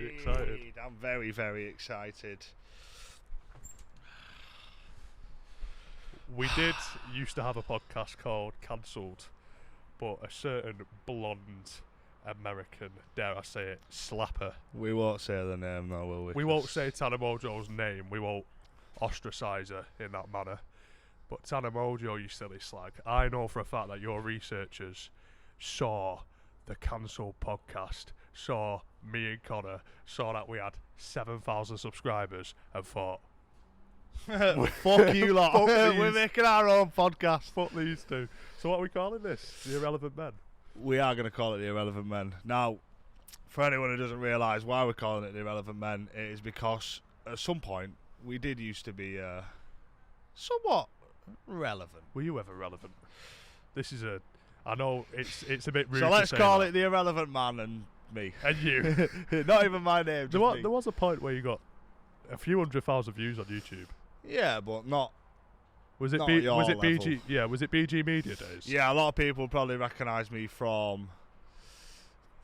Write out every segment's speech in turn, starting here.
excited. I'm very, very excited. We did used to have a podcast called Cancelled, but a certain blonde American, dare I say it, slapper. We won't say the name though, will we? We won't say Tana Mongeau's name. We won't ostracise her in that manner. But Tana Mongeau, you silly slag, I know for a fact that your researchers saw the Cancelled podcast, saw me and Connor, saw that we had 7,000 subscribers and thought, fuck you lot. Fuck We're these. making our own podcast. fuck these two. So what are we calling this? The Irrelevant Men? We are going to call it the Irrelevant Men. Now, for anyone who doesn't realise why we're calling it the Irrelevant Men, it is because at some point we did used to be somewhat relevant. Were you ever relevant? This is a... I know it's a bit rude So to let's say call that. it the Irrelevant Man and me. And you. Not even my name, just me. There was a point where you got a few 100,000 views on YouTube. Yeah, but not... Was it Not at your was it level. BG? Yeah, was it BG Media days? Yeah, a lot of people probably recognise me from...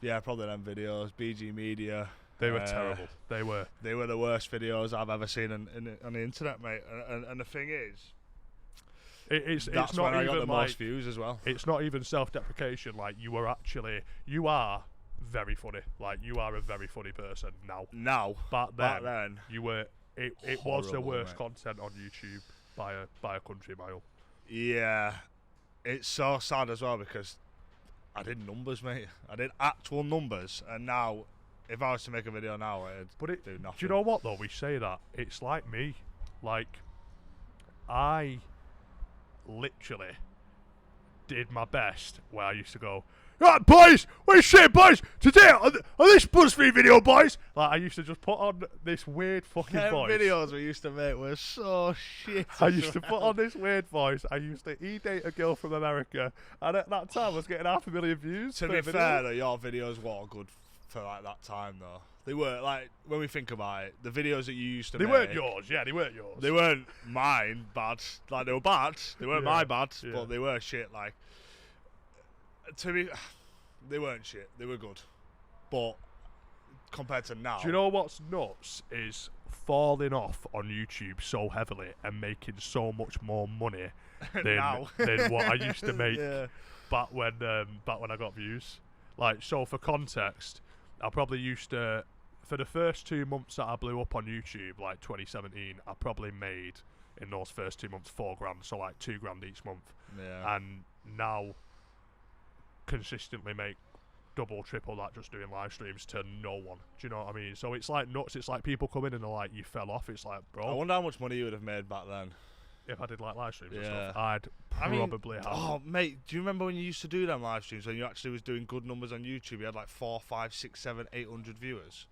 Yeah, probably them videos, BG Media. They were terrible. They were. They were the worst videos I've ever seen on the internet, mate. And the thing is... It's That's not when I even got the like, most views as well. It's not even self-deprecation. Like you are very funny. Like you are a very funny person now. Now, Back then, you were. It was the Horrible, worst mate. content on YouTube by a country mile. yeah, it's so sad as well because I did numbers, mate. I did actual numbers, and now, if I was to make a video now, it'd do nothing. Do you know what though? We say that it's like me. Like I literally did my best where I used to go, right boys, what are you saying boys, today on this BuzzFeed video boys, like I used to just put on this weird fucking Them voice. videos we used to make were so shit. I used to put on this weird voice. I used to e-date a girl from America, and at that time I was getting 500,000 views. To per be video. fair, though, your videos weren't good for like that time, though. They were like when we think about it, the videos that you used to They make, weren't yours, yeah, they weren't yours. They weren't mine bad. Like they were bad. They weren't Yeah, my bad, yeah. but they were shit. Like to be, they weren't shit. They were good, but compared to now, Do you know what's nuts is falling off on YouTube so heavily and making so much more money than, now than what I used to make Yeah. back when I got views. Like, so for context, I probably used to, for the first 2 months that I blew up on YouTube, like 2017, I probably made in those first 2 months $4 grand, so like $2 grand each month. Yeah. And now consistently make double, triple that just doing live streams to no one. Do you know what I mean? So it's like nuts. It's like people come in and they're like, you fell off. It's like, I bro, wonder how much money you would have made back then. if I did like live streams and Yeah. stuff, I'd I mean, probably have. Oh, mate, do you remember when you used to do them live streams when you actually was doing good numbers on YouTube? You had like 4, 5, 6, 7, 800 viewers.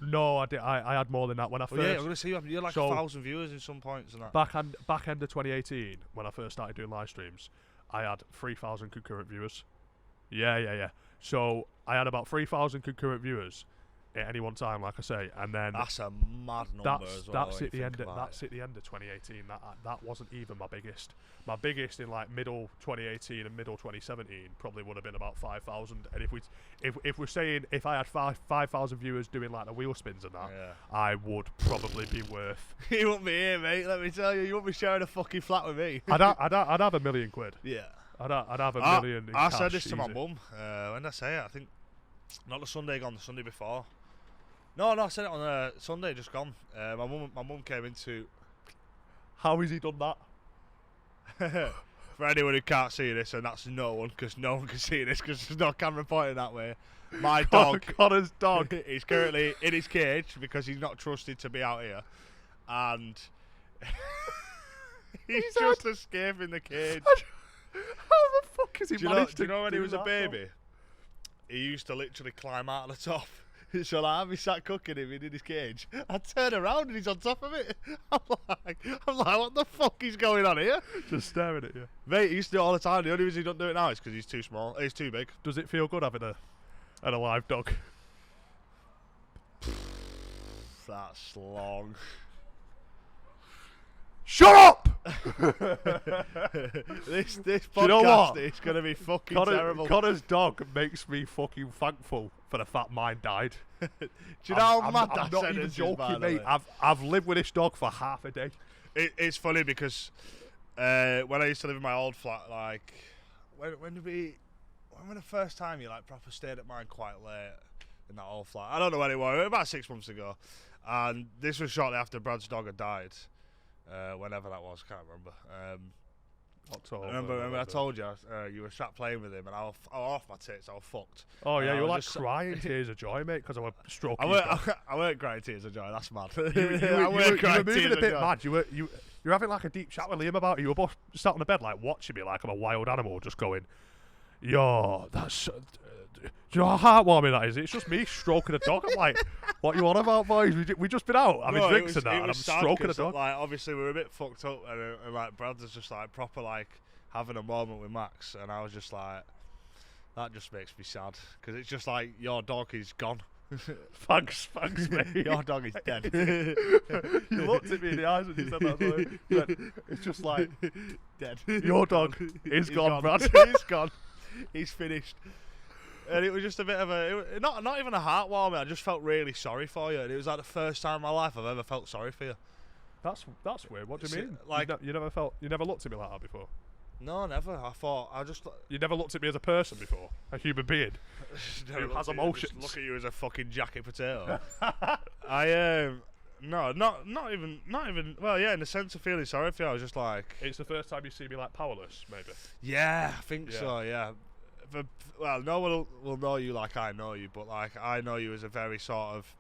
No, I did. I had more than that when I Oh first. yeah, I'm gonna say you had like So- 1,000 viewers in some points and that. Back end of 2018, when I first started doing live streams, I had 3,000 concurrent viewers. Yeah. So I had about 3,000 concurrent viewers at any one time, like I say, and then That's a mad number as well. that's when at the you end. think about That's at the end of 2018. That wasn't even my biggest. My biggest in like middle 2018 and middle 2017 probably would have been about 5,000. And if we're saying if I had 5,000 viewers doing like the wheel spins and that, Yeah. I would probably be worth. You won't be here, mate. Let me tell you, you won't be sharing a fucking flat with me. I'd have £1 million. Yeah. I'd have $1 million. In I cash, said this to my easy. mum. When did I say it? I think not the Sunday gone, the Sunday before. No, I said it on Sunday just gone. My mum came into. How has he done that? For anyone who can't see this, and that's no one, because no one can see this, because there's no camera pointing that way. My dog, Connor's dog. is currently in his cage because he's not trusted to be out here, and he's just escaping the cage. How the fuck has he Do managed you know to when he do was a that, baby? He used to literally climb out of the top. So like, I'd be sat cooking him in his cage. I'd turn around and he's on top of it. I'm like, what the fuck is going on here? though? Just staring at you. Mate, he used to do it all the time. The only reason he don't do it now is because he's too small. He's too big. Does it feel good having a live dog? That's long. Shut up! This Do podcast you know what? is gonna be fucking terrible. Connor's dog makes me fucking thankful for the fact mine died. Do you know how mad I'm that not sentence even is, joking, by the mate. way? I've lived with this dog for half a day. It's funny because when I used to live in my old flat, like when the first time you like proper stayed at mine quite late in that old flat. I don't know when it was, about 6 months ago, and this was shortly after Brad's dog had died. Whenever that was, can't remember. October, remember I told you you were sat playing with him, and I was off my tits. I was fucked. Oh yeah, I you were was like just- crying tears of joy, mate, because I was stroking. I weren't crying tears of joy. That's mad. You I were weren't crying moving tears a of bit joy. mad. You were having like a deep chat with Liam about it. You were both sat on the bed like watching me like I'm a wild animal, just going, "Yo, that's." Do you know how heartwarming that is? It's just me stroking a dog. I'm like, what you on about, boys? We just been out having drinks and that, and I'm sad stroking a 'cause, dog. Like, obviously, we were a bit fucked up, and like Brad was just like proper like having a moment with Max, and I was just like, that just makes me sad because it's just like your dog is gone. Thanks, mate. Your dog is dead. You looked at me in the eyes when you said that. So you went, it's just like, Dead. your dog is He's gone, Brad. He's gone. He's finished. And it was just a bit of not even a heartwarming. I just felt really sorry for you, and it was like the first time in my life I've ever felt sorry for you. That's weird. What do you See, mean? like- you never looked at me like that before. No, never. I thought I just You never looked at me as a person before, a human being. Who has emotions. Look at you as a fucking jacket potato. No, not even. Well, yeah, in the sense of feeling sorry for you, I was just like, It's the first time you see me like powerless, maybe. yeah, I think Yeah. so, yeah. Well, no one will know you like I know you, but like I know you as a very sort of,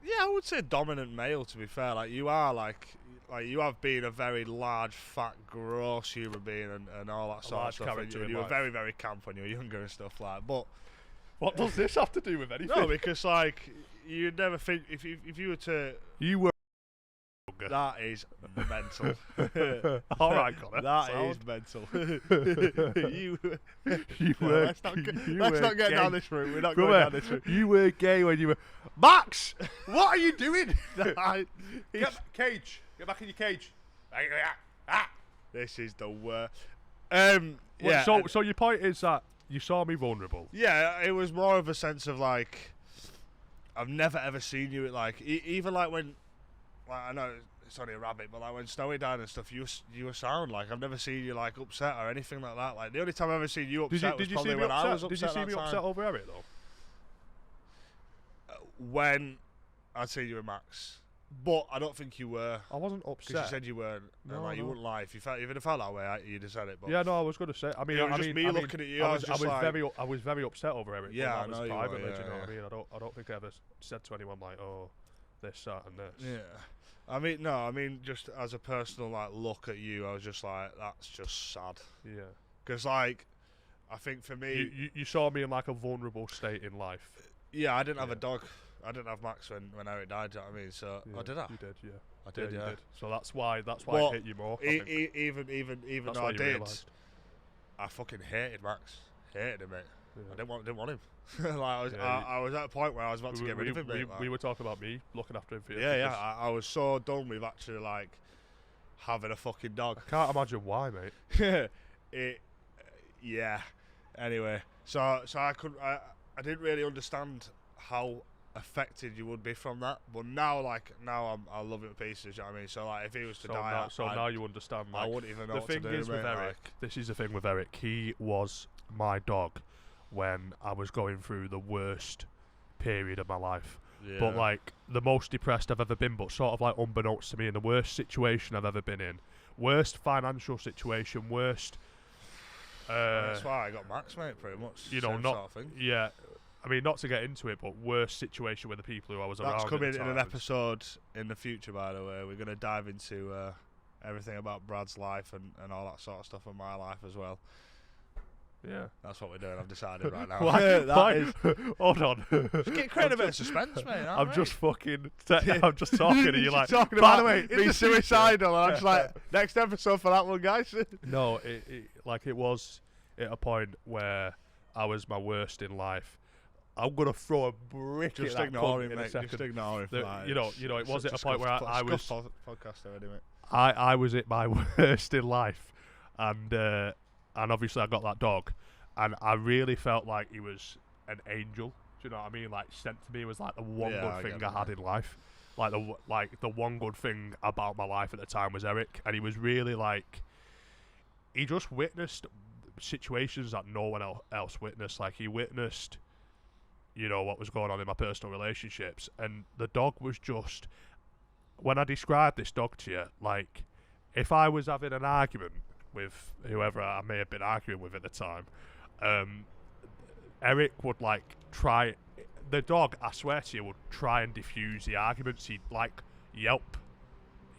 yeah, I would say dominant male. To be fair, like you are like you have been a very large, fat, gross human being, and all that sort of large stuff. And character you in were life. very, very camp when you were younger and stuff like. But What does this have to do with anything? no, because like you'd never think if you were to. You were. That is mental. All right, Connor. That sound. is mental. you were. let's not were get gay. down this route. We're not Come going here. down this route. You were gay when you were. Max, what are you doing? Cage. Get back in your cage. This is the worst. Yeah. Yeah. So your point is that you saw me vulnerable. Yeah, it was more of a sense of like, I've never ever seen you at like, even like when, like I know it's only a rabbit, but like when Snowy died and stuff, you were sound like I've never seen you like upset or anything like that. Like the only time I've ever seen you upset was probably when I was upset. Did you see that me time. upset over Eric though? When I'd seen you with Max, but I don't think you were. I wasn't Because upset. you said you weren't, and No, like you no. wouldn't lie if you felt that way. You'd have said it. But Yeah, no, I was going to say. I mean, It was I just mean, me I mean, looking at you, I was just like- I was very upset over Eric. Yeah, but I that was know you were, privately. yeah, Do you know what I yeah. mean? I don't think I ever said to anyone like, "Oh, this, that, and this." yeah, I mean, just as a personal like look at you, I was just like, that's just sad. Yeah. Because like, I think for me, You saw me in like a vulnerable state in life. yeah, I didn't have a Yeah. dog. I didn't have Max when Eric died. Do you know what I mean? So Yeah, did I? You did, yeah. I did, You yeah. did. So that's why But it hit you more. I think. Even That's though why I you did, realised. I fucking hated Max. Hated him, mate. Yeah. I didn't want him. Like Yeah, I was at a point where I was about to get rid of him. Mate, like. We were talking about me looking after him for you. Yeah, because I was so done with actually like having a fucking dog. I can't imagine why, mate. Yeah. Anyway, so I didn't really understand how affected you would be from that, but now I love it to pieces. You know what I mean? So like if he was to die, Now you understand. I Like, wouldn't even know the what to thing do. is with mate, Eric, like, this is the thing with Eric. He was my dog when I was going through the worst period of my life. yeah. But like the most depressed I've ever been, but sort of like unbeknownst to me, in the worst situation I've ever been in, worst financial situation, worst. That's why I got Max, mate. Pretty much. You know, same not sort of thing. yeah. I mean, not to get into it, but worst situation with the people who I was around. That's at coming the in an times. episode in the future, by the way. We're going to dive into everything about Brad's life and all that sort of stuff in my life as well. Yeah. That's what we're doing. I've decided right now. Why? That is- Hold on. Just create a bit of suspense, mate. I'm just fucking. I'm just talking, and you're like. talking By about the way, in being the future- suicidal, and I'm just like, next episode for that one, guys. No, it was at a point where I was my worst in life. I'm gonna throw a brick Just at that ignore cunt him, in a mate. second. Just ignore him. You know, it was at a point where I was. podcaster, anyway. I was at my worst in life, and obviously I got that dog, and I really felt like he was an angel. Do you know what I mean? Like, sent to me was like the one good thing I had in life. Like the one good thing about my life at the time was Eric, and he was really like, he just witnessed situations that no one else witnessed. Like, he witnessed, you know, what was going on in my personal relationships, and the dog was just, when I described this dog to you, like, if I was having an argument with whoever I may have been arguing with at the time, Eric would like try. The dog, I swear to you, would try and diffuse the arguments. He'd like yelp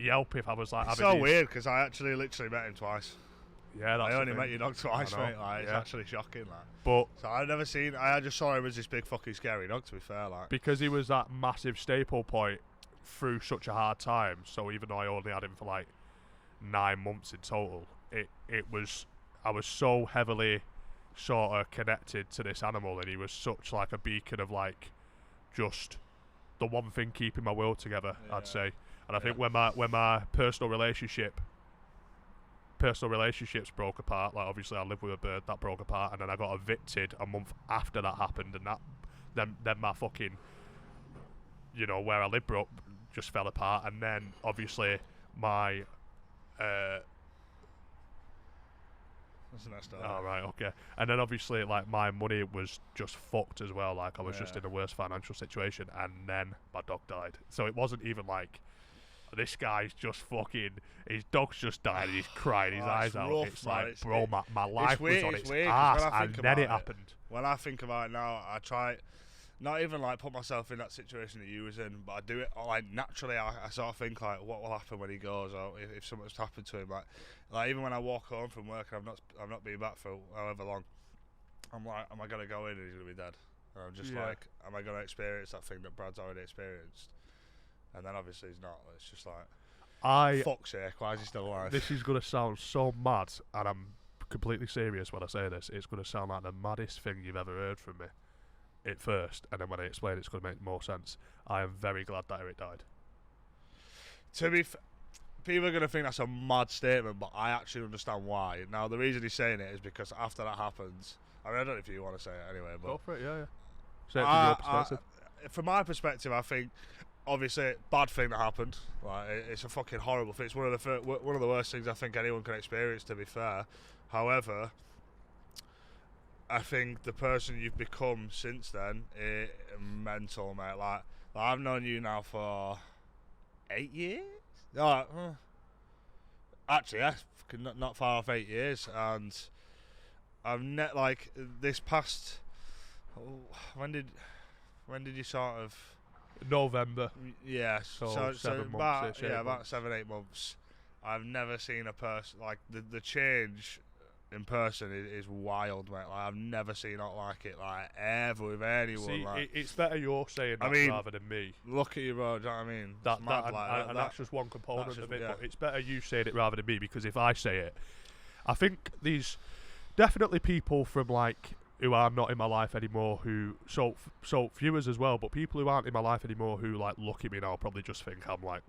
if I was like. It's so weird because I actually literally met him twice. Yeah, that's I only met your dog twice, mate. Like, it's actually shocking, like. But so I've never seen. I just saw him as this big fucking scary dog. To be fair, like, because he was that massive staple point through such a hard time. So even though I only had him for like 9 months in total, it was, I was so heavily sort of connected to this animal, and he was such like a beacon of like just the one thing keeping my world together, I'd say. And I think when my personal relationships broke apart, like obviously I lived with a bird, that broke apart, and then I got evicted a month after that happened, and then my fucking, you know, where I lived just fell apart, and then obviously my that's a nice story. Oh, right, okay. And then obviously, like, my money was just fucked as well. Like, I was just in the worst financial situation, and then my dog died. So it wasn't even like, this guy's just fucking, his dog's just died, and he's crying his eyes out. Rough, it's man. like, bro, my life was on its weird, ass, and then it happened. When I think about it now, I try, not even like put myself in that situation that you was in, but I do it like naturally. I sort of think like, what will happen when he goes, or if something's happened to him. Like even when I walk home from work and I've not been back for however long, I'm like, am I gonna go in and he's gonna be dead? And I'm just like, am I gonna experience that thing that Brad's already experienced? And then obviously he's not. It's just like, fuck's sake, why is he still alive? This is gonna sound so mad, and I'm completely serious when I say this. It's gonna sound like the maddest thing you've ever heard from me at first, and then when I explain it's going to make more sense. I am very glad that Eric died. To be people are going to think that's a mad statement, but I actually understand why. Now, the reason he's saying it is because after that happens, I don't know if you want to say it anyway, but go for it, yeah. Say it from your perspective. From my perspective, I think obviously bad thing that happened. Like, it's a fucking horrible thing. It's one of the worst things I think anyone can experience, to be fair. However, I think the person you've become since then is mental, mate. Like I've known you now for 8 years. Actually, yeah, not far off 8 years, and I've like this past. When did you sort of? November. Yeah, so 7 months. About 7-8 months. I've never seen a person like the change in person is wild, mate. Like, I've never seen it like it, like, ever with anyone. See, like, it's better you're saying that rather than me. Look at you, bro. Do you know what I mean? That's just one component of it. But it's better you saying it rather than me, because if I say it, I think these definitely people from like who are not in my life anymore, who so viewers as well, but people who aren't in my life anymore who like look at me now probably just think I'm like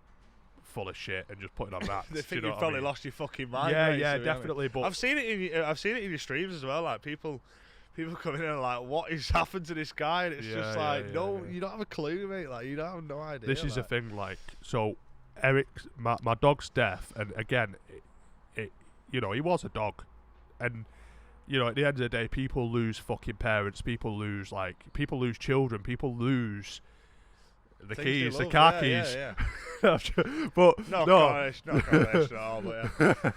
full of shit and just putting on that. They think you've probably lost your fucking mind. Yeah, mate, yeah, so, definitely. But I've seen it in your streams as well. Like people coming in and like, what has happened to this guy? And it's just like, you don't have a clue, mate. Like, you don't have no idea. This is the thing. Like, so Eric's my dog's death, and again, it you know, he was a dog, and you know, at the end of the day, people lose fucking parents. People lose children. People lose the keys, the car keys. Yeah. But not correlation at all, but yeah.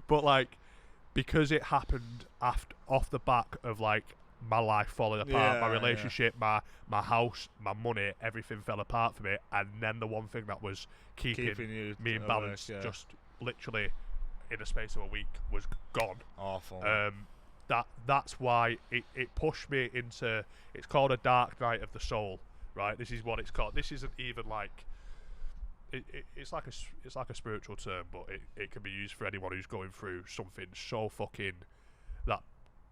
But like, because it happened off the back of like my life falling apart, my relationship, my house, my money, everything fell apart for me, and then the one thing that was keeping me in balance, just literally in the space of a week, was gone. Awful. That's why it pushed me into. It's called a dark night of the soul, right? This is what it's called. This isn't even like. It's like a spiritual term, but it can be used for anyone who's going through something so fucking that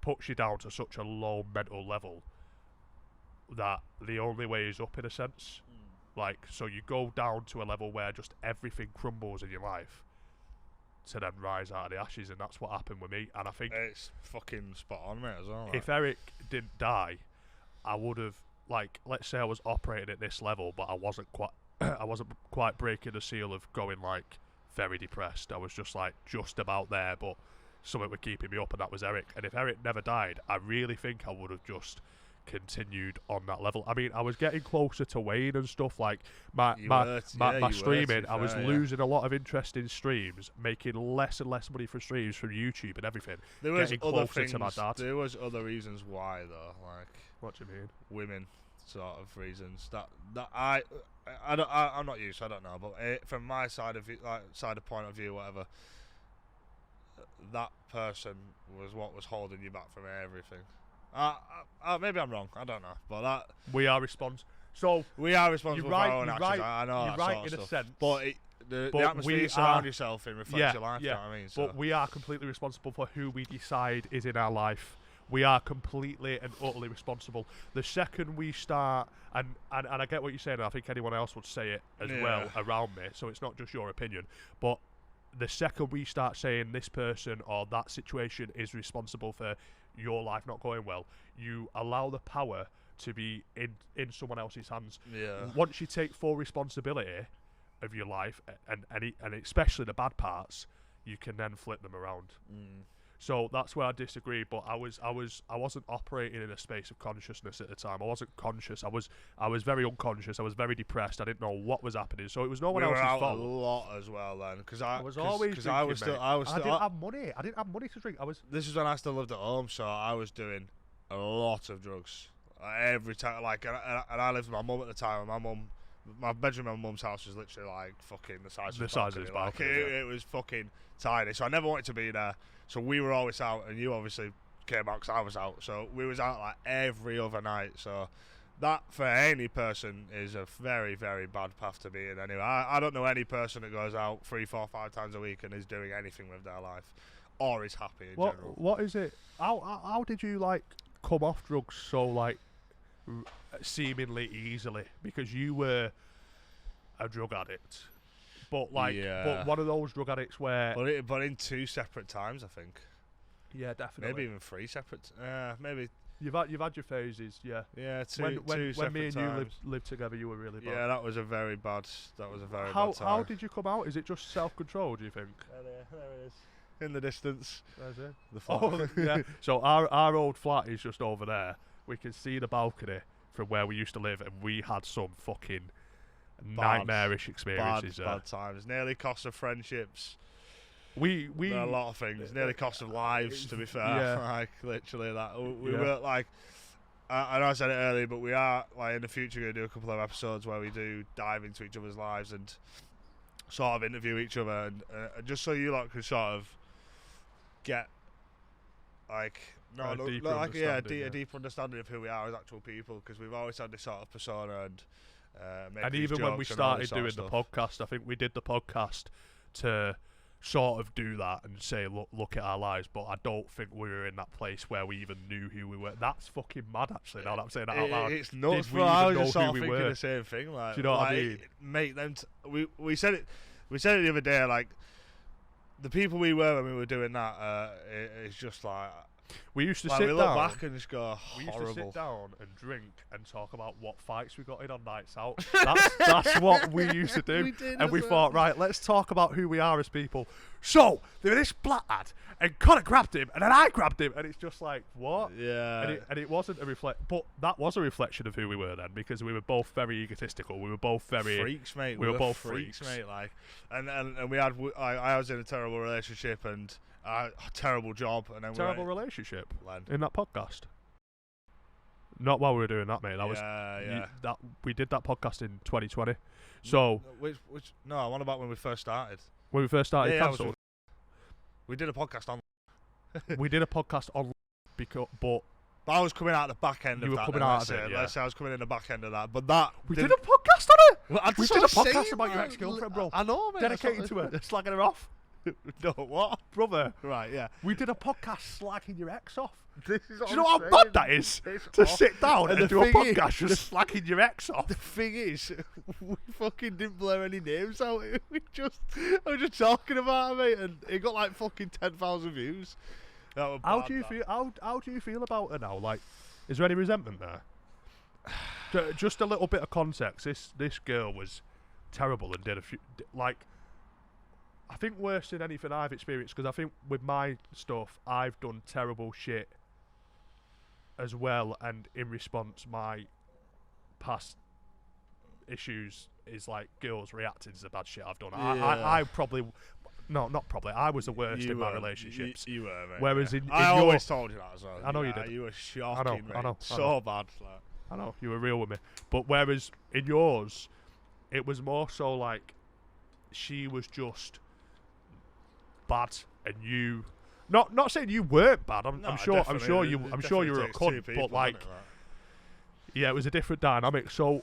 puts you down to such a low mental level that the only way is up, in a sense. Like, so you go down to a level where just everything crumbles in your life, to then rise out of the ashes, and that's what happened with me. And I think It's fucking spot on, mate, as well. if Eric didn't die, I would have, like, let's say I was operating at this level, but I wasn't quite breaking the seal of going like very depressed. I was just about there, but something was keeping me up, and that was Eric. And if Eric never died, I really think I would have just continued on that level. I mean, I was getting closer to Wayne and stuff, like my streaming. I was losing a lot of interest in streams, making less and less money for streams from YouTube and everything. There was getting other closer things. to my dad. There was other reasons why though, like What do you mean? women sort of reasons that I'm not used, so I don't know, but from my side of view, like side of point of view, whatever, that person was what was holding you back from everything. Maybe I'm wrong. I don't know, but we are responsible. So we are responsible for our own actions. Right, I know you're that right sort of in a stuff. sense, but the atmosphere you surround yourself in reflects your life. You know what I mean? So. But we are completely responsible for who we decide is in our life. We are completely and utterly responsible. The second we start, and I get what you're saying, and I think anyone else would say it as well around me, so it's not just your opinion, but the second we start saying this person or that situation is responsible for your life not going well, you allow the power to be in someone else's hands. Yeah. Once you take full responsibility of your life, and especially the bad parts, you can then flip them around. So that's where I disagree. But I wasn't operating in a space of consciousness at the time. I wasn't conscious. I was very unconscious. I was very depressed. I didn't know what was happening. So it was no one else's fault. We were out a lot as well then, because I was always drinking, I was still. I didn't have money. I didn't have money to drink. This is when I still lived at home, so I was doing a lot of drugs every time. Like, and I lived with my mum at the time. And my bedroom in my mum's house was literally like fucking the size of his balcony. Like, it was fucking tiny. So I never wanted to be there. So we were always out, and you obviously came out because I was out. So we was out like every other night. So that for any person is a very, very bad path to be in. Anyway, I don't know any person that goes out 3, 4, 5 times a week and is doing anything with their life or is happy in general. What is it? How did you like come off drugs so like seemingly easily? Because you were a drug addict. But but one of those drug addicts where, but in 2 separate times, I think. Yeah, definitely. Maybe even 3 separate. Maybe you've had your phases, yeah. Yeah, two when separate me and times. you lived together, you were really bad. Yeah, that was a very bad time. How did you come out? Is it just self-control? Do you think? There it is. In the distance. There's it. The flat. Oh, yeah. So our old flat is just over there. We can see the balcony from where we used to live, and we had some fucking nightmarish experiences. Bad times. Nearly cost of friendships. We a lot of things. Nearly cost of lives, to be fair. Yeah. Like literally that. We were like, I know I said it earlier, but we are like in the future going to do a couple of episodes where we do dive into each other's lives and sort of interview each other, and just so you lot can sort of get like a deeper understanding of who we are as actual people, because we've always had this sort of persona and even when we started doing the podcast, I think we did the podcast to sort of do that and say look at our lives, but I don't think we were in that place where we even knew who we were. That's fucking mad, actually, now that I'm saying that out loud. It's nuts, bro. I was just sort of thinking the same thing, like, do you know what I mean? Make them we said it the other day, like the people we were when we were doing that, it's just like we used to like, sit we look down back and just go we horrible. used to sit down and drink and talk about what fights we got in on nights out. That's what we used to do. We thought, right, let's talk about who we are as people. So there was this black lad, and Connor grabbed him, and then I grabbed him, and it's just like, what? Yeah. And it wasn't but that was a reflection of who we were then, because we were both very egotistical. We were both very freaks, mate. We were both freaks, mate. Like, and we had I was in a terrible relationship and a terrible job, and then terrible relationship Len. In that podcast. Not while we were doing that, mate. That was that we did that podcast in 2020. So which no, I want about when we first started. When we first started, cancelled. We did a podcast on. We did a podcast on, but I was coming out the back end of that. You were coming out of it, Let's say I was coming in the back end of that. But that we did a podcast on it. Well, we did a podcast about your ex-girlfriend, bro. I know, mate. Dedicated to her, slagging her off. No, what? Brother, Right, yeah. we did a podcast slagging your ex off. This is Do you know how bad that is? To sit down and do a podcast just slagging your ex off. The thing is, we fucking didn't blur any names out. I was just talking about it, mate, and it got like fucking 10,000 views. How do you feel? How do you feel about her now? Like, is there any resentment there? Just a little bit of context. This girl was terrible and did a few like. I think worse than anything I've experienced, because I think with my stuff I've done terrible shit as well, and in response my past issues is like girls reacting to the bad shit I've done. Yeah. I probably. No, not probably. I was the worst in my relationships. You were, mate. Whereas yeah. in I your, always told you that as well. I know you did. You were shocking, I know. So bad. Like. I know, you were real with me. But whereas in yours, it was more so like she was just bad, and you, not saying you weren't bad. I'm sure you were a cunt, but like, yeah, it was a different dynamic. So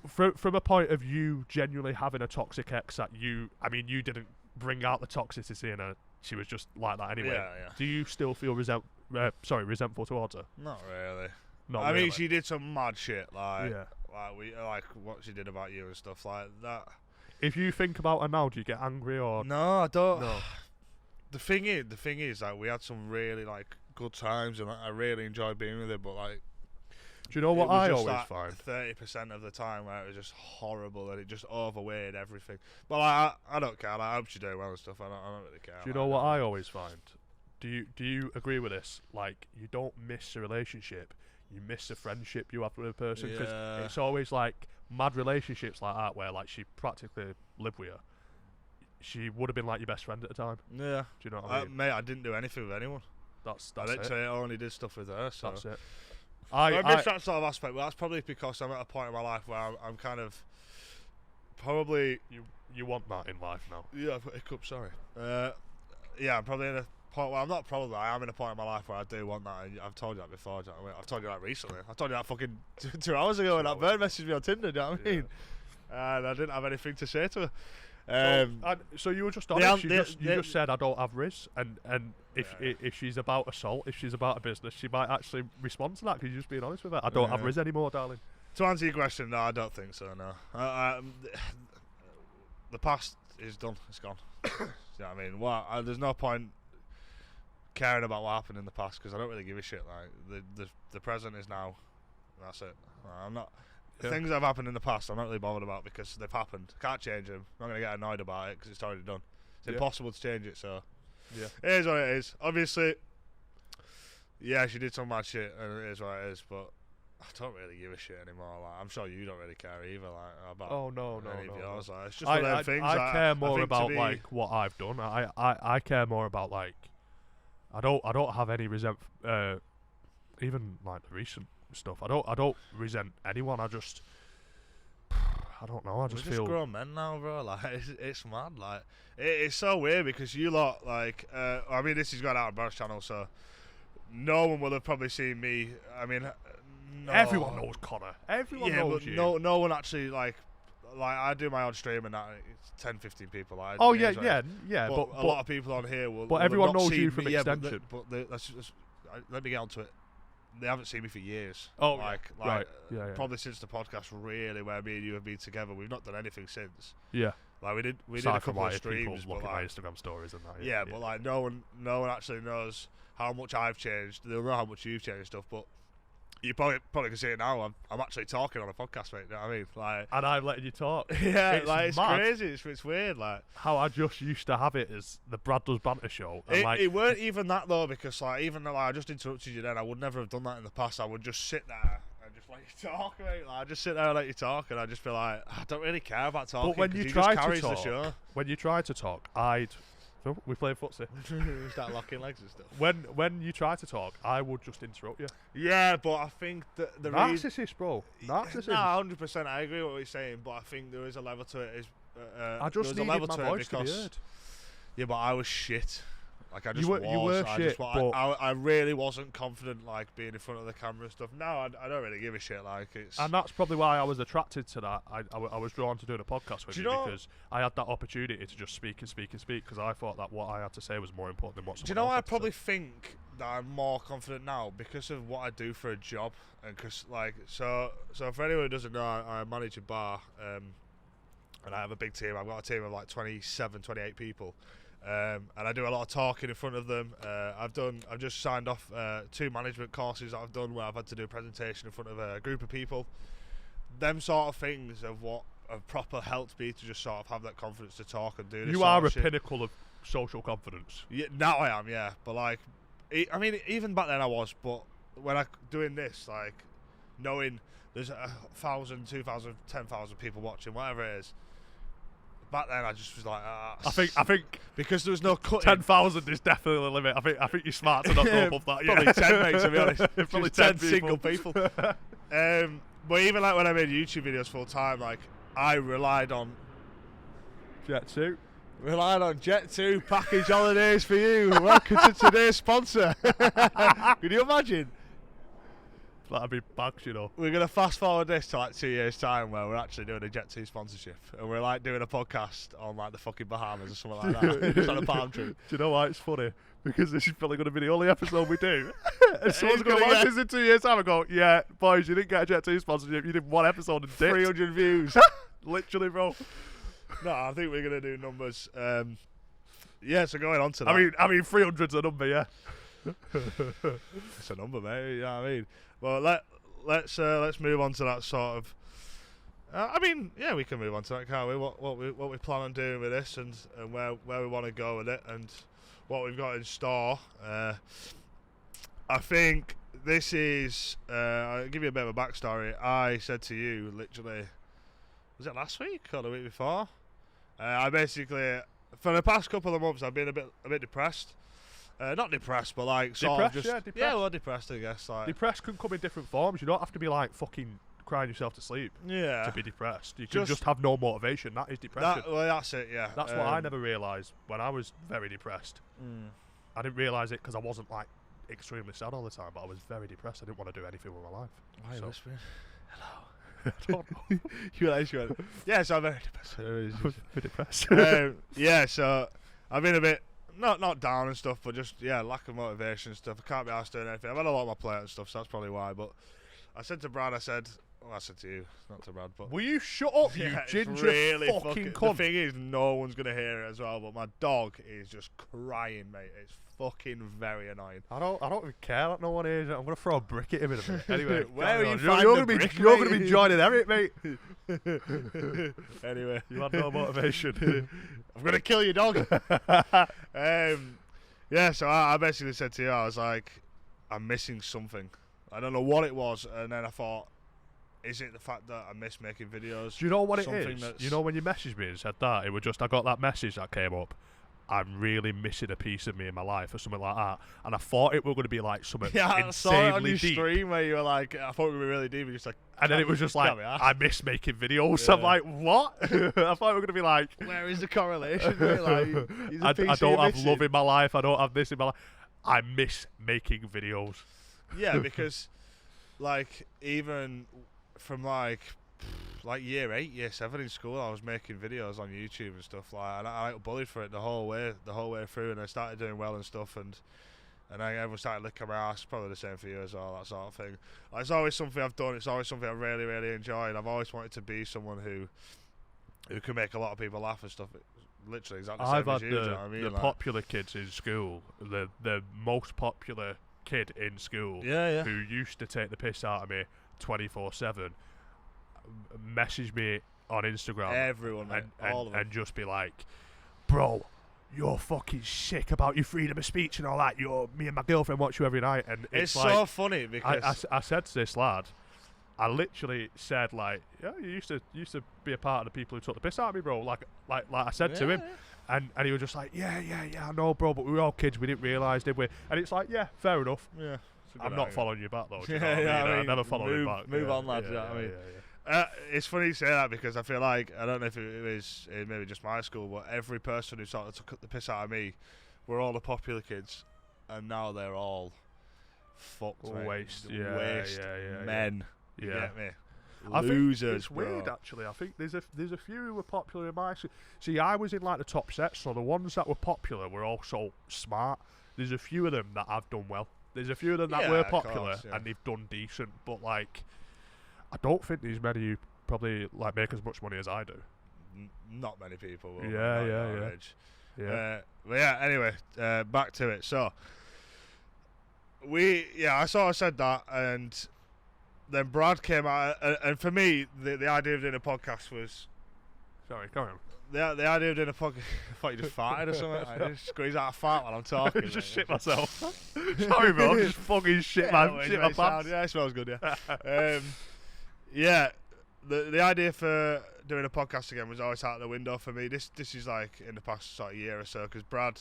from a point of you genuinely having a toxic ex that you didn't bring out the toxicity in her. She was just like that anyway. Yeah. Do you still feel resentful towards her? Not really. Not I really. mean, she did some mad shit, like Yeah. like what she did about you and stuff like that. If you think about her now, do you get angry or No, I don't. no? The thing is, like, we had some really like good times, and I really enjoyed being with her. But like, Do you know what I always find? 30% of the time where it was just horrible, and it just overweighed everything. But like, I don't care. Like, I hope she's doing well and stuff. I don't really care. Do you know what I always find? Do you agree with this? Like, you don't miss a relationship, you miss a friendship you have with a person, because Yeah. it's always like mad relationships like that where like she practically lived with you. She would have been like your best friend at the time. Yeah. Do you know what I mean? Mate, I didn't do anything with anyone. That's I it. literally only did stuff with her. So. That's it. I miss that sort of aspect, but that's probably because I'm at a point in my life where I'm kind of probably. You want that in life now. Yeah, I've got hiccups, sorry. Yeah, I'm probably in a point where I am in a point in my life where I do want that. And I've told you that before. Do you know what I mean? I've told you that recently. I told you that fucking 2 hours ago when that bird messaged me on Tinder. Do you know what I mean? And I didn't have anything to say to her. So you were just honest. You just said I don't have Riz, and if she's about assault, if she's about a business, she might actually respond to that because you're just being honest with her. I don't have Riz anymore, darling. To answer your question, no, I don't think so. No, the past is done. It's gone. Do you know what I mean? There's no point caring about what happened in the past because I don't really give a shit. Like the present is now. That's it. I'm not. Things that have happened in the past, I'm not really bothered about because they've happened. Can't change them. I'm not going to get annoyed about it because it's already done. It's impossible to change it, so it is what it is. Obviously, yeah, she did some mad shit, and it is what it is, but I don't really give a shit anymore. Like, I'm sure you don't really care either. Like, about any of yours. Like, it's just one of them things. I care more about like what I've done. I care more about like I don't have any even like the recent stuff. I don't resent anyone. I don't know. I just We're feel just grown men now, bro. Like, it's mad. Like, it's so weird because you lot, like, I mean, this is going out on Barrett's channel, so no one will have probably seen me. I mean, no. Everyone knows Connor. Everyone knows but you. No one actually like I do my own stream and that. It's 10, 15 people. Like, oh yeah. But a lot of people on here will. But everyone have not knows seen you from me, extension. Let me get onto it. They haven't seen me for years. Oh, right. Yeah. Probably since the podcast, really, where me and you have been together. We've not done anything since. Yeah. Like, we did Aside a couple of streams, people but looking at my like, Instagram stories and that. yeah, but like no one actually knows how much I've changed. They'll know how much you've changed and stuff, but you probably can see it now. I'm actually talking on a podcast, mate. You know what I mean? Like, and I'm letting you talk. Yeah, it's it's crazy. It's weird. Like how I just used to have it as the Brad Does Banter show. And it weren't even that though, because like even though I just interrupted you then, I would never have done that in the past. I would just sit there and just let you talk, mate. Like, I just sit there and let you talk, and I just feel like I don't really care about talking. But when you just try carries to the show. When you try to talk, we play footsie. Start locking legs and stuff. When you try to talk, I would just interrupt you. Yeah, but I think the narcissist, bro. Narcissist. No, 100%. I agree with what you're saying, but I think there is a level to it. I just needed my voice to be heard. Yeah, but I was shit. Like I just You were shit, but I really wasn't confident like being in front of the camera and stuff. Now I don't really give a shit. Like it's. and that's probably why I was attracted to that. I was drawn to doing a podcast with you know, because I had that opportunity to just speak because I thought that what I had to say was more important than what someone do you know else I had to probably say. think that I'm more confident now because of what I do for a job, and because like so for anyone who doesn't know, I manage a bar, and I have a big team. I've got a team of like 27, 28 people. And I do a lot of talking in front of them. I've just signed off 2 management courses that I've done where I've had to do a presentation in front of a group of people. Them sort of things of what have proper helped me to just sort of have that confidence to talk and do this. You are a pinnacle of social confidence. Yeah, now I am, yeah. But like, I mean, even back then I was. But when I doing this, like, knowing there's 1,000, 2,000, 10,000 people watching, whatever it is. Back then, I just was like, I think because there was no cutting. 10,000 is definitely the limit. I think you're smart to not go above that. Probably 10, mate. To be honest, probably just 10 single people. But even like when I made YouTube videos full time, like I relied on Jet2. Jet2 package holidays for you. Welcome to today's sponsor. Can you imagine? That'd be bags, you know. We're going to fast forward this to like 2 years' time where we're actually doing a Jet2 sponsorship. And we're like doing a podcast on like the fucking Bahamas or something like that. Just on a palm tree. Do you know why it's funny? Because this is probably going to be the only episode we do. And someone's going to gonna watch get- this in 2 years' time and go, yeah, boys, you didn't get a Jet2 sponsorship. You did one episode and dipped. 300 views. Literally, bro. No, I think we're going to do numbers. Yeah, so going on to that. I mean, 300's a number, yeah. It's a number, mate. You know what I mean? Well, let's move on to that sort of. I mean, yeah, we can move on to that, can't we? What we plan on doing with this, and where we want to go with it, and what we've got in store. I think this is. I'll give you a bit of a backstory. I said to you, literally, was it last week or the week before? I basically, for the past couple of months, I've been a bit depressed. Not depressed, but like sort Depressed, of just yeah, depressed. yeah, well, depressed, I guess. Like Depressed can come in different forms. You don't have to be like fucking crying yourself to sleep yeah, to be depressed. You can Just- just have no motivation. That is depression. that's it. Yeah, That's what I never realised when I was very depressed. Mm. I didn't realise it because I wasn't like extremely sad all the time, but I was very depressed. I didn't want to do anything with my life. Why are you So- whispering? I don't know. You went, yeah, so I'm very depressed. I was very depressed. Yeah, so I've been a bit not down and stuff, but just lack of motivation and stuff. I can't be asked doing anything. I've had a lot on my plate and stuff, so that's probably why. But I said to Brad, I said to you, not to Brad, but Will you shut up, you it's ginger really fucking The cunt? thing is, no one's gonna hear it as well. But my dog is just crying, mate. It's fucking very annoying. I don't even care that no one hears it. I'm gonna throw a brick at him in a minute. Anyway, Where carry are you on. finding You're the gonna be brick, you're mate? gonna be joining Eric, mate. Anyway, You had no motivation. I'm gonna kill your dog. Yeah, so I basically said to you, I was like, I'm missing something. I don't know what it was, and then I thought, is it the fact that I miss making videos? Do you know what it Something is? that's- You know when you messaged me and said that, it was just I got that message that came up. I'm really missing a piece of me in my life or something like that, and I thought it was going to be like something Yeah, I saw it on insanely your deep. stream where you were like, I thought we were really deep, and just like, And then it was just like, can't be arsed. I miss making videos. Yeah. I'm like, what? I thought we were going to be like, where is the correlation? Mate? Like, he's a I piece don't you're have missing. love in my life. I don't have this in my life. I miss making videos. Yeah, because like even from like year 8, year 7 in school, I was making videos on YouTube and stuff like, and I got bullied for it the whole way through, and I started doing well and stuff, and everyone started licking my ass. Probably the same for you as well, that sort of thing. Like, it's always something I've done. It's always something I really, really enjoyed. I've always wanted to be someone who can make a lot of people laugh and stuff. It's literally exactly the same I've as had you. Do you know what I mean? the Like, popular kids in school, the most popular kid in school, yeah. who used to take the piss out of me 24/7, message me on Instagram Everyone, mate, all of them. and just be like, bro, you're fucking sick about your freedom of speech and all that. Me and my girlfriend watch you every night, and It's like, so funny because I said to this lad, I literally said like, yeah, you used to be a part of the people who took the piss out of me, bro. Like I said to him, and he was just like, yeah, I know, bro, but we were all kids, we didn't realise, did we? And it's like, yeah, fair enough. Yeah. I'm not following you back though. Do you Yeah, know what yeah, I mean? I I mean, never follow you back. move Yeah, on, lad, yeah, you know what I yeah, mean? yeah. It's funny you say that because I feel like, I don't know if it was maybe just my school, but every person who sort of took the piss out of me were all the popular kids, and now they're all fucked. Waste, waste men. Yeah. You get me? I Losers, think it's bro. weird actually. I think there's a few who were popular in my see. I was in like the top set, so the ones that were popular were also smart. There's a few of them that have done well. There's a few of them that were popular and they've done decent. But like, I don't think there's many who probably like make as much money as I do. Not many people will. Yeah. But yeah, anyway, back to it. So I sort of said that, and then Brad came out, and for me, the idea of doing a podcast was. Sorry, come on. The idea of doing a podcast. I thought you just farted or something. I just squeeze out a fart while I'm talking. Just shit myself. Sorry, bro. Just fucking shit my pants. Yeah, it smells good. Yeah. The idea for doing a podcast again was always out the window for me. This is like in the past sort of year or so, because Brad,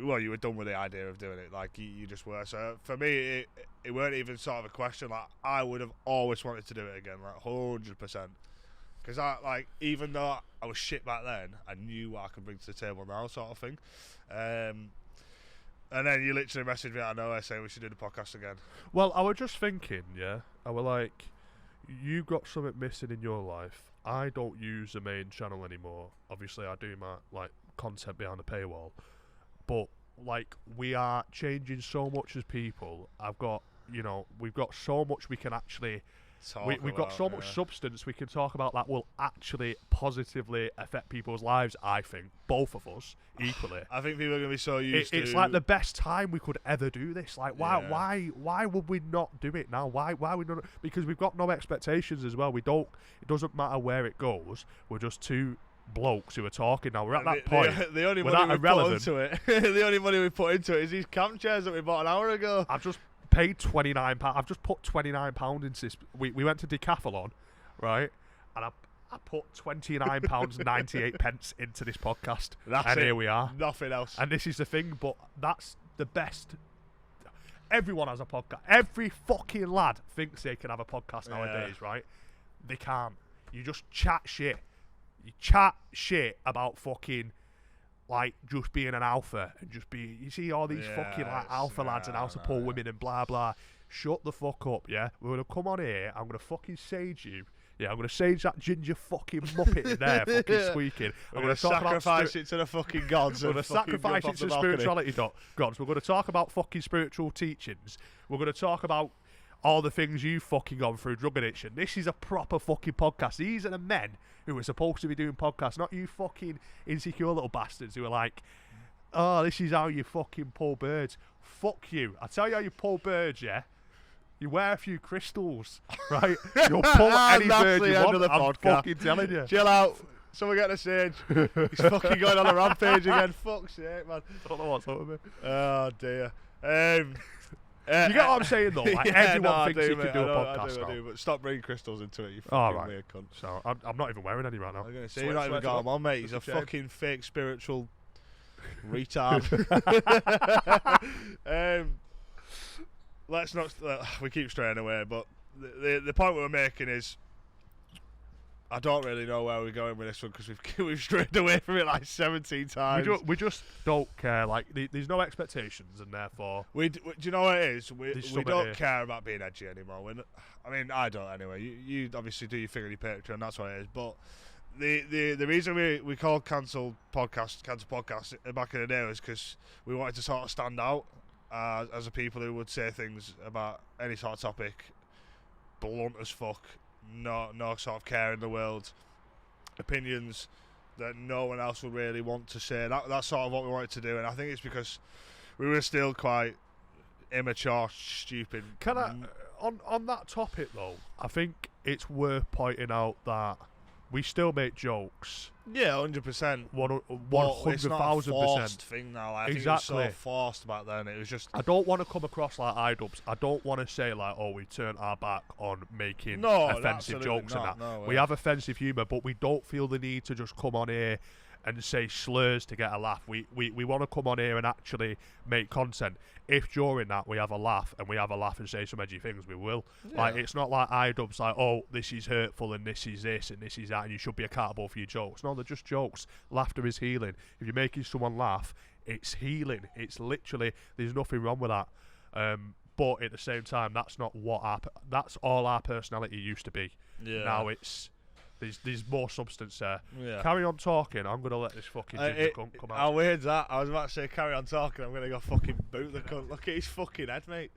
well, you were done with the idea of doing it, like you just were. So for me, it weren't even sort of a question. Like, I would have always wanted to do it again, like 100%. Because even though I was shit back then, I knew what I could bring to the table now, sort of thing. And then you literally messaged me out of nowhere saying we should do the podcast again. Well, I was just thinking, I was like, you got something missing in your life. I don't use the main channel anymore. Obviously, I do my like content behind the paywall, but like we are changing so much as people. We've got so much we can actually. We've got so much substance we can talk about that will actually positively affect people's lives. I think both of us equally. I think people are gonna be so used to. It's like the best time we could ever do this. Like, why would we not do it now? Why we not? Because we've got no expectations as well. We don't. It doesn't matter where it goes. We're just two blokes who are talking now. We're at that point. The only money we put into it. The only money we put into it is these camp chairs that we bought an hour ago. I've just paid £29. I've just put £29 into this. We went to Decathlon, right? And I put £29.98 into this podcast. And here we are. Nothing else. And this is the thing, but that's the best. Everyone has a podcast. Every fucking lad thinks they can have a podcast nowadays, right? They can't. You just chat shit. You chat shit about fucking like just being an alpha and just be. You see all these fucking like alpha lads and how to pull women and blah blah. Shut the fuck up, yeah. We're gonna come on here. I'm gonna fucking sage you. Yeah, I'm gonna sage that ginger fucking muppet in there, fucking squeaking. I'm gonna sacrifice it to the fucking gods. We're gonna sacrifice it to spirituality gods. We're gonna talk about fucking spiritual teachings. We're gonna talk about all the things you've fucking gone through, drug addiction. This is a proper fucking podcast. These are the men who are supposed to be doing podcasts, not you fucking insecure little bastards who are like, oh, this is how you fucking pull birds. Fuck you. I tell you how you pull birds, yeah? You wear a few crystals, right? You'll pull any bird you want. I'm fucking telling you. Chill out. Someone get a sage. He's fucking going on a rampage again. Fuck's sake, man. I don't know what's up with me. Oh, dear. You get what I'm saying, though? Like, everyone thinks you can do a podcast I do, but stop bringing crystals into it, you fucking weird cunt. So, I'm not even wearing any right now. I was going to say, you've not even got them on, mate. He's a fucking fake spiritual retard. Let's not. We keep straying away, but the point we're making is, I don't really know where we're going with this one because we've strayed away from it like 17 times. We just don't care. Like there's no expectations, and therefore do you know what it is? We don't care about being edgy anymore. I mean, I don't anyway. You obviously do your thing on your Patreon, that's what it is. But the reason we called cancel podcast back in the day was because we wanted to sort of stand out as a people who would say things about any sort of topic blunt as fuck. No sort of care in the world, opinions that no one else would really want to say. That's sort of what we wanted to do, and I think it's because we were still quite immature, stupid. Can I, on that topic though, I think it's worth pointing out that we still make jokes. Yeah, 100%. 100,000% thing now. I exactly. think it was so forced back then. It was just. I don't want to come across like iDubbbz. I don't want to say like, oh, we turned our back on making offensive jokes and that. No, we have offensive humour, but we don't feel the need to just come on here and say slurs to get a laugh. We want to come on here and actually make content. If during that we have a laugh and say some edgy things, we will. Yeah. Like, it's not like iDubbbz like, oh, this is hurtful and this is this and this is that and you should be accountable for your jokes. No, they're just jokes. Laughter is healing. If you're making someone laugh, it's healing. It's literally, there's nothing wrong with that. But at the same time, that's not what that's all our personality used to be. Yeah. Now it's there's more substance there. Yeah. Carry on talking. I'm gonna let this fucking ginger cunt come out. How weird's that? I was about to say carry on talking. I'm gonna go fucking boot the cunt. Look at his fucking head, mate.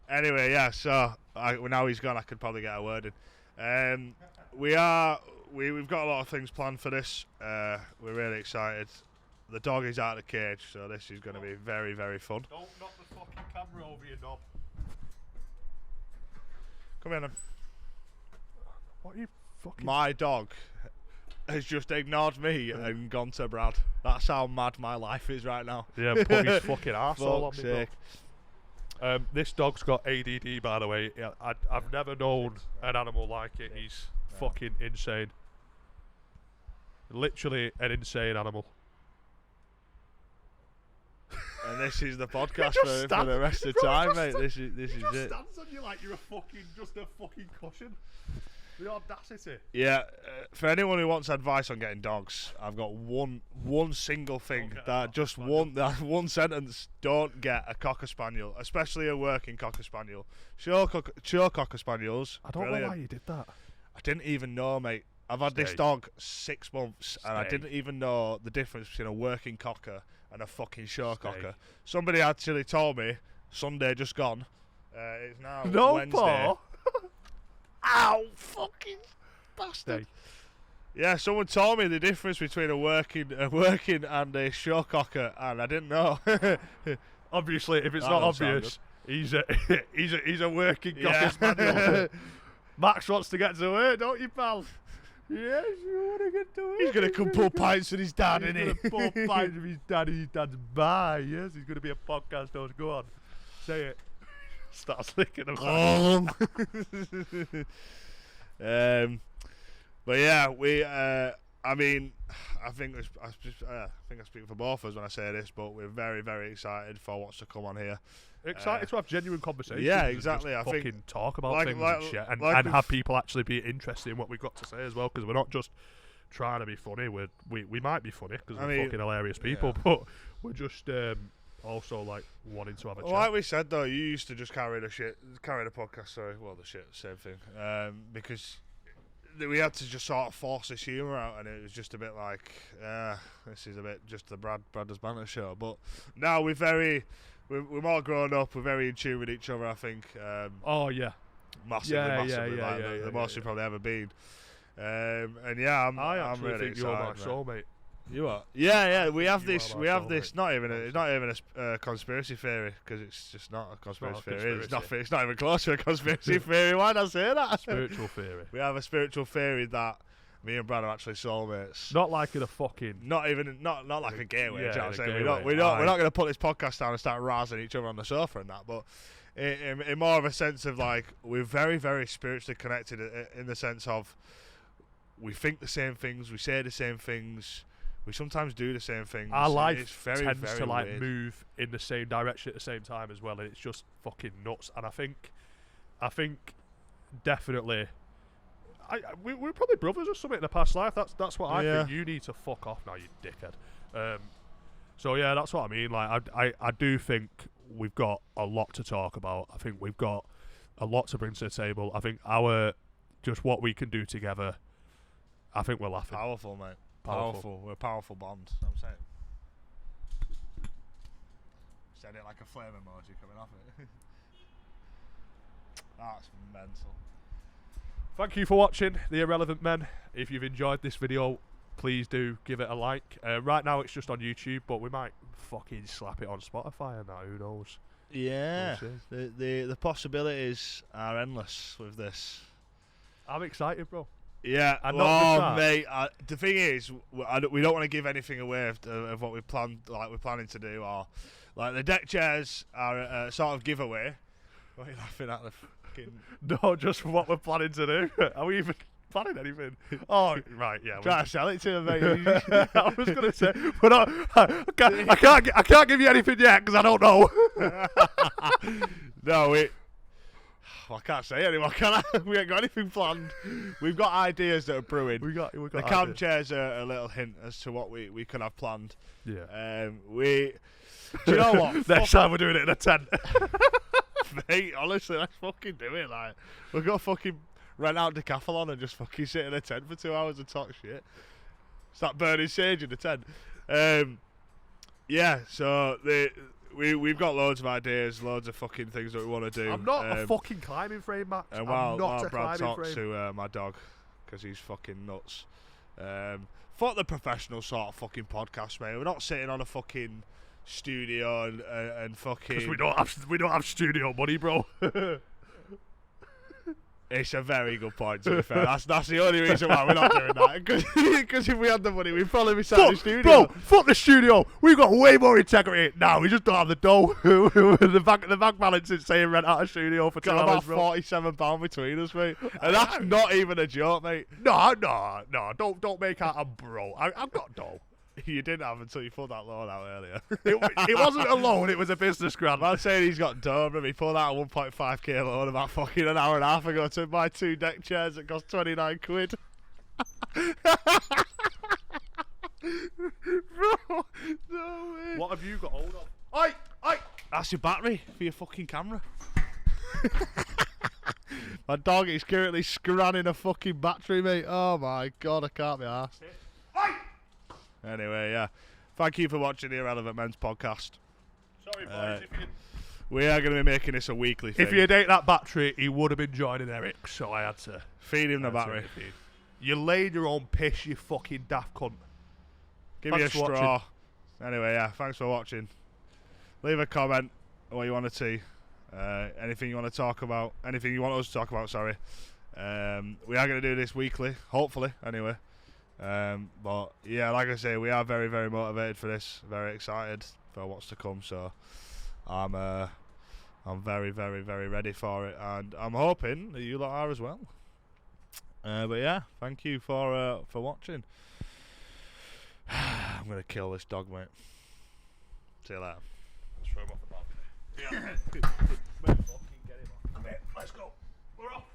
Anyway, yeah. So now he's gone, I could probably get a word in. We've got a lot of things planned for this. We're really excited. The dog is out of the cage, so this is going to be very, very fun. Don't knock the fucking camera over your knob. Come here, then. What are you fucking... My dog has just ignored me and gone to Brad. That's how mad my life is right now. Yeah, put his fucking arsehole on Fuck's me, bro. This dog's got ADD, by the way. I've never known an animal like it. He's fucking insane. Literally an insane animal. And this is the podcast for the rest of the time, mate. This is it. Stands on you like you're just a fucking cushion. The audacity. Yeah, for anyone who wants advice on getting dogs, I've got one single thing one sentence. Don't get a cocker spaniel, especially a working cocker spaniel. Sure cocker spaniels. I don't know why you did that. I didn't even know, mate. I've had this dog 6 months, and I didn't even know the difference between a working cocker and a fucking show cocker. Somebody actually told me Sunday just gone. It's now Wednesday. Paul. Ow, fucking bastard! Yeah, someone told me the difference between a working and a show cocker, and I didn't know. Obviously, if it's not obvious, he's a working cocker spaniel. Max wants to get to work, don't you, pal? Yes, you want to get to work. He's gonna come pull pints with his dad, isn't he? He's gonna pull pints with his dad, and his dad's bye. Yes, he's gonna be a podcast host. Go on, say it. Starts licking them. But yeah, I mean, I think I speak for both of us when I say this, but we're very, very excited for what's to come on here. Excited to have genuine conversations. Yeah, exactly. I fucking think talk about things and shit, and have people actually be interested in what we've got to say as well. Because we're not just trying to be funny. We might be funny because we're fucking hilarious people, but we're just also like wanting to have a chat. Like we said though, you used to just carry the podcast. Sorry, well the shit, same thing. Because we had to just sort of force this humour out, and it was just a bit like, this is a bit just the Brad Does Banter show. But now we're more grown up. We're very in tune with each other. I think. Massively. The most we've probably ever been. And yeah, I'm really think excited. You're my soulmate. You are. Yeah. We have this. It's not even a conspiracy theory, because it's just not a conspiracy theory. It's not even close to a conspiracy theory. Why did I say that? Spiritual theory. We have a spiritual theory that me and Brad are actually soulmates. Not like in a fucking. Not like a gay way. I'm saying we're not going to put this podcast down and start razzing each other on the sofa and that, but. In more of a sense of like we're very, very spiritually connected in the sense of we think the same things, we say the same things, we sometimes do the same things. Our life tends to like weird. move in the same direction at the same time as well, and it's just fucking nuts. And I think definitely, we're probably brothers or something in the past life. That's what I think. You need to fuck off now, you dickhead. So yeah, that's what I mean. Like I do think we've got a lot to talk about. I think we've got a lot to bring to the table. I think just what we can do together, I think we're laughing. Powerful, mate. Powerful. We're a powerful bond. I'm saying. Said it like a flame emoji coming off it. That's mental. Thank you for watching The Irrelevant Men. If you've enjoyed this video, please do give it a like. Right now it's just on YouTube, but we might fucking slap it on Spotify and that, who knows. Yeah, the possibilities are endless with this. I'm excited, bro. Yeah, mate. The thing is, we don't want to give anything away of what we planned. Like we're planning to do, or like the deck chairs are a sort of giveaway. What are you laughing at? The fucking no, just what we're planning to do. Are we even planning anything? Oh, right, yeah. Try to sell it to him, mate. I was gonna say, we're not. I can't give you anything yet because I don't know. No, Well, I can't say anymore, can I? We ain't got anything planned. We've got ideas that are brewing. We got The camp chairs are a little hint as to what we could have planned. Yeah. Do you know what? Next time we're doing it in a tent. Mate, honestly, let's fucking do it. Like, we've got to fucking rent out Decathlon and just fucking sit in a tent for 2 hours and talk shit. Start burning sage in the tent. Yeah, so we've got loads of ideas, loads of fucking things that we want to do. I'm not a fucking climbing frame, Max. And I'm not while a Brad climbing talks frame. to my dog, because he's fucking nuts. Fuck the professional sort of fucking podcast, mate. We're not sitting on a fucking studio and fucking. Because we don't have studio money, bro. It's a very good point, to be fair. That's the only reason why we're not doing that. Because if we had the money, we'd probably be sat in the studio. Bro, fuck the studio. We've got way more integrity now. We just don't have the dough. the bank balance is saying rent out a studio for 2 Got hours, about bro. £47 between us, mate. And that's not even a joke, mate. No. Don't make out I'm broke. I've got dough. You didn't have until you pulled that loan out earlier. It wasn't a loan. It was a business grant. Man saying he's got dough, but he pulled out a 1.5k loan about fucking an hour and a half ago to buy 2 deck chairs that cost 29 quid. Bro, no way. What have you got hold of? Oi! That's your battery for your fucking camera. My dog is currently scanning a fucking battery, mate. Oh my god, I can't be arsed. Anyway, yeah. Thank you for watching the Irrelevant Men's podcast. Sorry, boys. We are going to be making this a weekly thing. If you'd ate that battery, he would have been joining Eric, so I had to feed him the battery. You laid your own piss, you fucking daft cunt. Give me a straw. Anyway, yeah, thanks for watching. Leave a comment on what you want to see. Anything you want to talk about. Anything you want us to talk about, sorry. We are going to do this weekly, hopefully, anyway. But yeah, like I say, we are very, very motivated for this. Very excited for what's to come. So I'm very, very, very ready for it, and I'm hoping that you lot are as well. But yeah, thank you for watching. I'm gonna kill this dog, mate. See you later. Let's throw him off the balcony. Yeah. Let's go. We're off.